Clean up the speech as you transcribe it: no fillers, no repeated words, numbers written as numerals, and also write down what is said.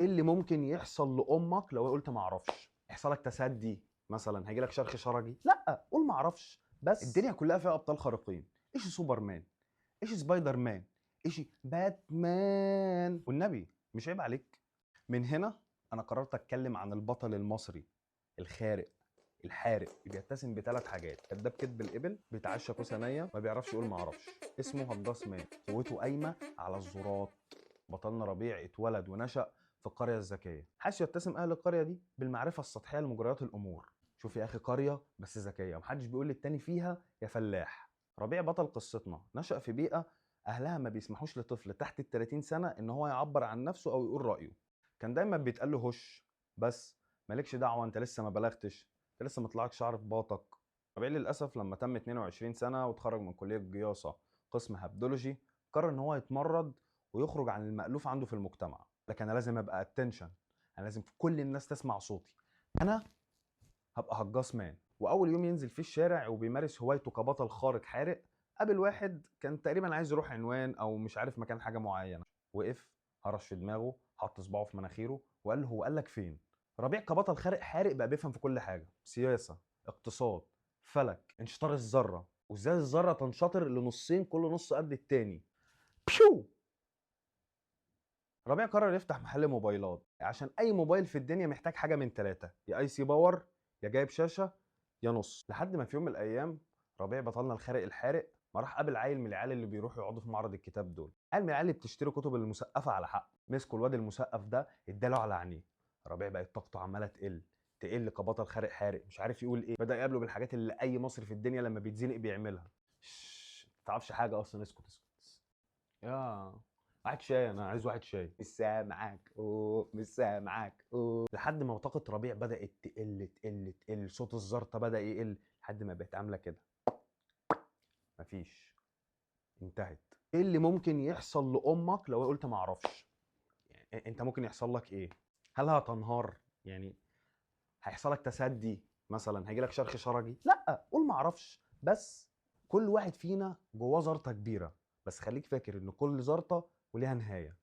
ايه اللي ممكن يحصل لامك لو قلت ما اعرفش؟ يحصل لك تسدي مثلا، هيجي لك شرخ شرجي؟ لا، قول ما اعرفش. بس الدنيا كلها فيها ابطال خارقين. ايش سوبرمان، ايش سبايدر مان، ايش باتمان، والنبي مش عيب عليك؟ من هنا انا قررت اتكلم عن البطل المصري الخارق الحارق اللي بيتسم بثلاث حاجات: كداب كدب الابل، بيتعشى كوسه نيه، ما بيعرفش يقول ما اعرفش. اسمه هجاص مان، قوته قايمه على الزورات. بطلنا ربيع اتولد ونشأ في القرية الذكية، حيث يتسم أهل القرية دي بالمعرفة السطحية لمجريات الأمور. شوف يا أخي، قرية بس ذكية ومحدش بيقول للتاني فيها يا فلاح. ربيع بطل قصتنا نشأ في بيئة أهلها ما بيسمحوش لطفل تحت ال 30 سنة إن هو يعبر عن نفسه أو يقول رأيه. كان دايما بيتقال له هش بس، مالكش دعوة، أنت لسه ما بلغتش، أنت لسه مطلعك شعر في باطك. ربيع للأسف لما تم 22 سنة وتخرج من كلية الجياصة قسم هبدولوجي، قرر إن هو يتمرد ويخرج عن المألوف عنده في المجتمع. لكن انا لازم ابقى اتنشن، انا لازم كل الناس تسمع صوتي. انا هبقى هجاص مان. واول يوم ينزل فيه الشارع وبيمارس هوايته كبطل خارق حارق، قابل واحد كان تقريبا عايز يروح عنوان او مش عارف مكان حاجه معينه. وقف، هرش في دماغه، حط صباعه في مناخيره وقال له: هو قال لك فين؟ ربيع كبطل خارق حارق بقى بيفهم في كل حاجه: سياسه، اقتصاد، فلك، انشطار الذره، وازاي الذره تنشطر لنصين كل نص قد التاني. بيو. ربيع قرر يفتح محل موبايلات عشان اي موبايل في الدنيا محتاج حاجه من ثلاثه: يا اي سي باور، يا جايب شاشه، يا نص. لحد ما في يوم من الايام ربيع بطلنا الخارق الحارق ما راح قابل عيل من العيال اللي بيروحوا يقعدوا في معرض الكتاب دول. عيل من العيال اللي بتشتري كتب المثقفه على حق. مسكوا الواد المثقف ده اداله على عينيه. ربيع بقت طاقته عماله تقل كبطل خارق حارق مش عارف يقول ايه. بدا يقابله بالحاجات اللي اي مصري في الدنيا لما بيتزنق بيعملها. ما تعرفش حاجه اصلا، اسكت اسكت. يا واحد شاي، انا عايز واحد شاي. مش سامعاك، اوه مش سامعاك، اوه. لحد ما طاقة ربيع بدأت تقل، صوت الزرطة بدأ يقل لحد ما بقت عاملة كده. مفيش، انتهت. ايه اللي ممكن يحصل لأمك لو قلت ما اعرفش؟ يعني انت ممكن يحصل لك ايه؟ هل هتنهار؟ يعني هيحصل لك تسدي مثلا، هيجي لك شرخ شرجي؟ لا، قول ما اعرفش. بس كل واحد فينا جواه زرطة كبيرة، بس خليك فاكر ان كل زرطة وليها نهاية.